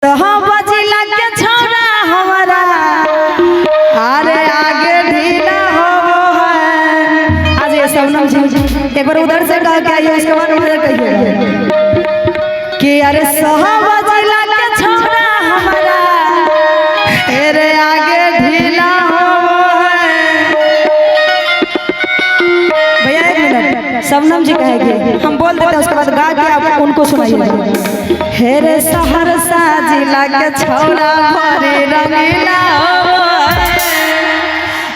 बजिला के छोरा हमारा अरे आगे ढीला हो है। आज ये सबनम जी एक बार उधर से कह के आइए, उसके बाद उधर कहिए कि अरे बजिला के छोरा हमारा अरे आगे ढीला हो है। भैया एक मिनट, सबनम जी कहेंगे, हम बोल देते हैं, उसके बाद गा के आप उनको सुनाइए। हेरे सहरसा जिला के छौरा भरे रंगीला।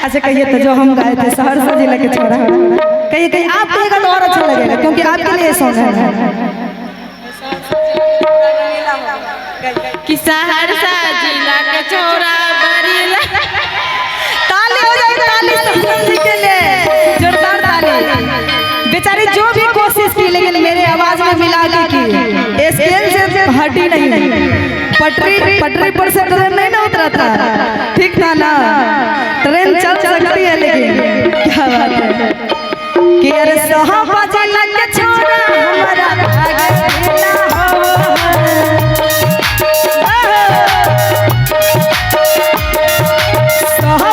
अच्छा कहिए तो जो हम गाए थे सहरसा जिला के छौरा, कहिए कहिए आप कहिएगा तो और अच्छा लगेगा, क्योंकि आपके लिए सॉन्ग है कि सहरसा जिला के छौरा बरीला। ताली हो जाए, ताली सबनम जी के लिए, जोरदार ताली। बेचारी जो भी कोशिश की लेकिन मेरे आवाज में मिला के स्केल से हटी नहीं, पटरी पर से ट्रेन नहीं ना उतरा था, ठीक था ना, ट्रेन चल सकती है लेकिन क्या बात है कि अरे बजिला के छोरा हमारा आगे ढीला हो।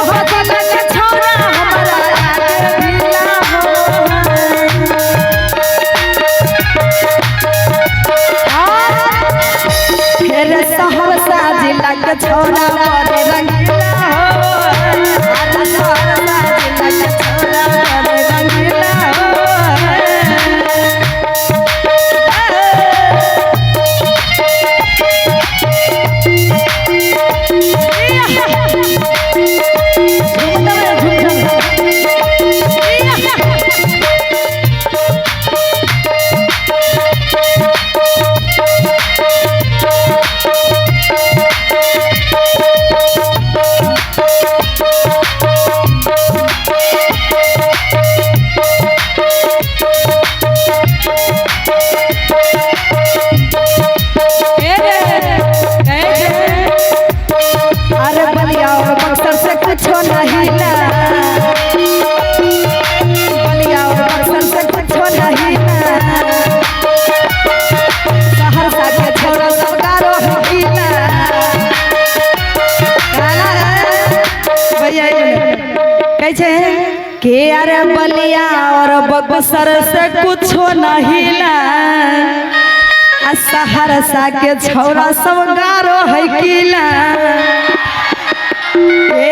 बजिला के छोरा हमारा आगे ढीला हो। हेरे सहरसा जिला के छौरा बड़े रंगीला हो। अरे सहरसा जिला के छौरा बड़े रंगीला हो। अरे बलिया और बक्सर से कुछो नहीं ला, बलिया और बक्सर से कुछो नहीं ला, सहरसा के छोरा सरकारो हकीला। भैया कैसे के अरे बलिया और बक्सर से कुछो नहीं ला, सहरसा के छौरा सब गारो है किला।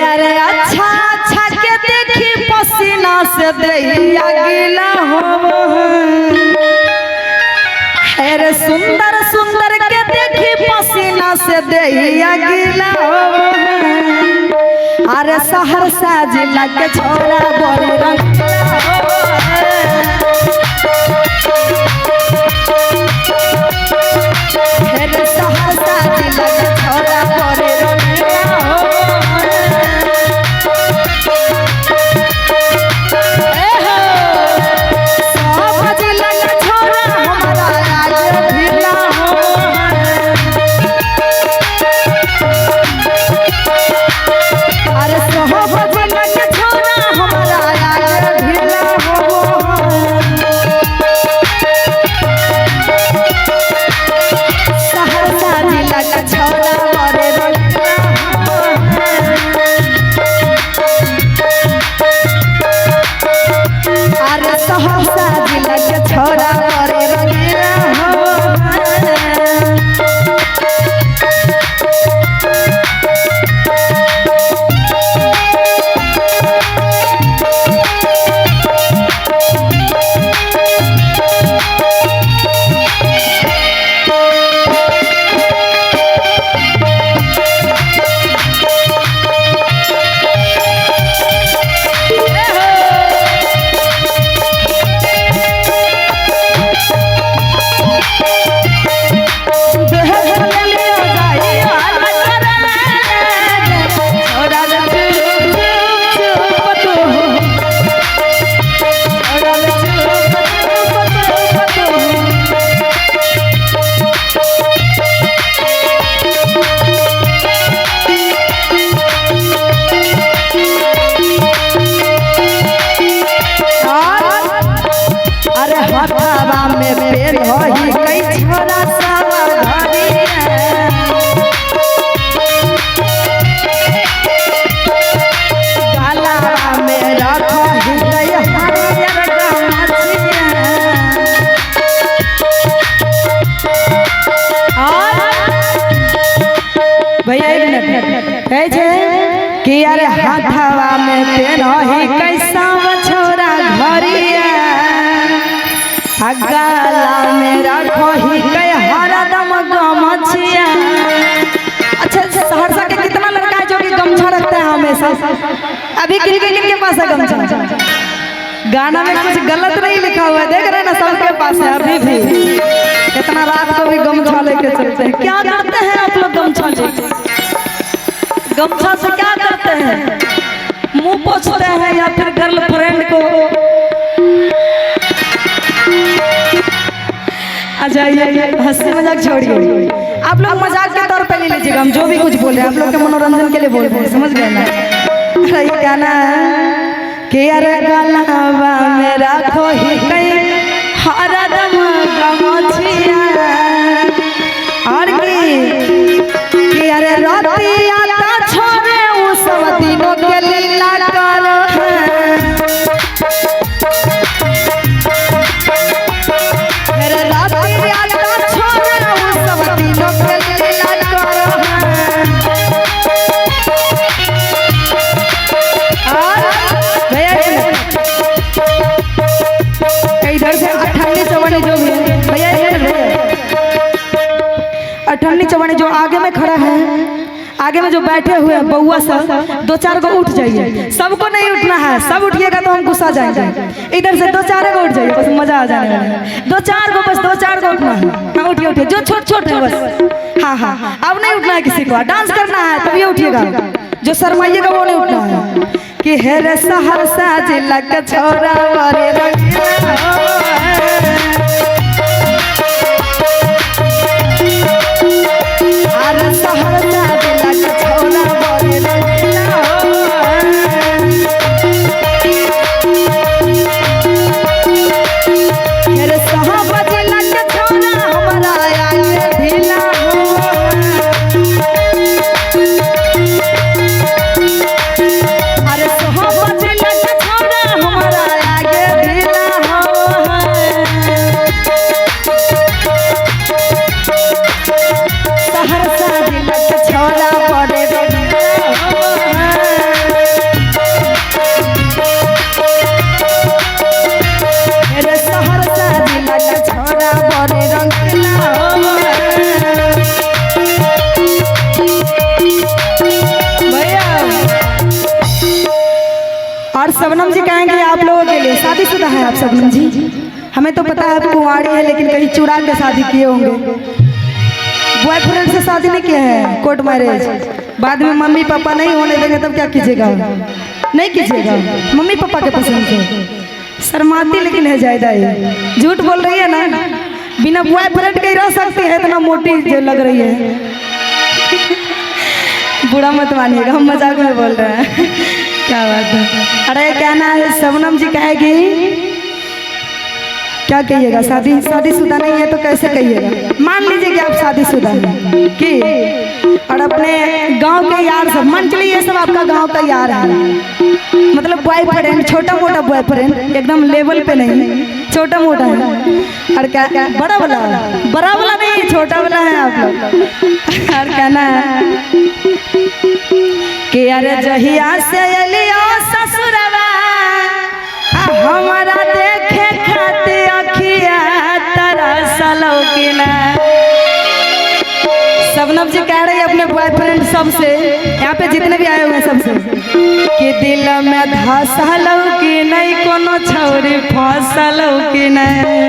अरे अच्छा अच्छा के देखी पसीना से दहिया गीला हो। अरे सुंदर सुंदर के देखी पसीना से दहिया गीला हो। अरे सहरसा जिला के छौरा बड़े रंगीला हो। हेरे सहरसा जिला के छौरा बड़े रंगीला हो। बजिला के छौरा हमारा आगे ढीला हो। अरे बजिला के छौरा हमारा आगे ढीला हो। है जे कि अरे हाथवा में पेनही कैसा छोरा घरिया गला में रखो ही कई हरदम गमछिया। अच्छा सहरसा के कितना लड़का है जो कि गमछा रखता है हमेशा? अभी किन के पास है गमछा? गाना में कुछ गलत नहीं लिखा हुआ है, देख रहे हैं ना, सबके पास है अभी भी। इतना रात को भी गमछा लेके चलते हैं। क्या करते हैं आप लोग गमछा लेके? गमछा से क्या करते हैं? मुंह पोंछते हैं या फिर गर्लफ्रेंड को? अच्छा ये हंसी मजाक छोड़िए, आप लोग मजाक के तौर पे ले लीजिएगा। हम जो भी कुछ बोले आप लोग के मनोरंजन के लिए बोल रहे हैं, समझ गए ना? अरे ये गाना कि अरे गलवा में रखो ही कई हरदम गमछिया और कि अरे रतिया ता छोरे उ सब दिनों के लीला करो। अरे रतिया ता छोरे उ सब दिनों के लीला करो। इधर से अठन्नी चौवनी जो भी है भैया, अठन्नी चौवनी जो आगे में खड़ा है, आगे में जो बैठे हुए हैं बउआ सब, दो चार को उठ जाइए। सबको नहीं उठना है, सब उठिएगा तो हम गुस्सा जाएंगे। इधर से दो चार को उठ जाइए, बस मजा आ जाने वाला है। दो चार को, बस दो चार को उठना है। हाँ उठिए उठिए, जो छोट छोट है बस। हाँ हाँ अब नहीं उठना है किसी को, डांस करना है तभी उठिएगा। जो शर्माइएगा वो नहीं उठना है। कि हे रे सहरसा जिला के छोरा बड़े रंगीला अरे सहरसा जिला के छोरा बड़े रंगीला हे रे सहरसा जिला के छोरा हमारा आगे ढीला और शबनम जी कहेंगे आप लोगों के लिए, शादीशुदा है आप शबनम जी? हमें तो पता है आप कुंवारी है, लेकिन कहीं चुरा के शादी किए होंगे। बॉयफ्रेंड से शादी नहीं किए हैं, कोर्ट मैरिज। बाद में मम्मी पापा नहीं होने देंगे तब क्या कीजिएगा? नहीं कीजिएगा, मम्मी पापा के पसंद से। शर्माती लेकिन है ज्यादा, ये झूठ बोल रही है ना। बिना बॉयफ्रेंड के ही रह सकती है, इतना मोटी जो लग रही है। बुरा मत मानिएगा, हम मजाक में बोल रहे हैं। क्या बात है? अरे क्या ना शबनम जी कहेगी, क्या कहिएगा? शादीशुदा नहीं है तो कैसे कहिएगा? मान लीजिए कि आप शादीशुदा हैं कि, और अपने गांव के यार सब, मान चलिए ये सब आपका गांव का यार है, मतलब बॉयफ्रेंड, छोटा मोटा बॉयफ्रेंड, एकदम लेवल पे नहीं, छोटा मोटा है। और क्या बड़ा वाला नहीं, छोटा वाला है आप लोग। और कहना है कि अरे जहिया से लियो ससुरवा हमारा देखे खाते अखिया तरसलो कि ना। शबनम जी कह रही है अपने बॉयफ्रेंड सबसे, यहाँ पे जितने भी आए हुए हैं सबसे, कि दिल में धसलो कि नहीं, कोनो छौरी फसलो कि नहीं।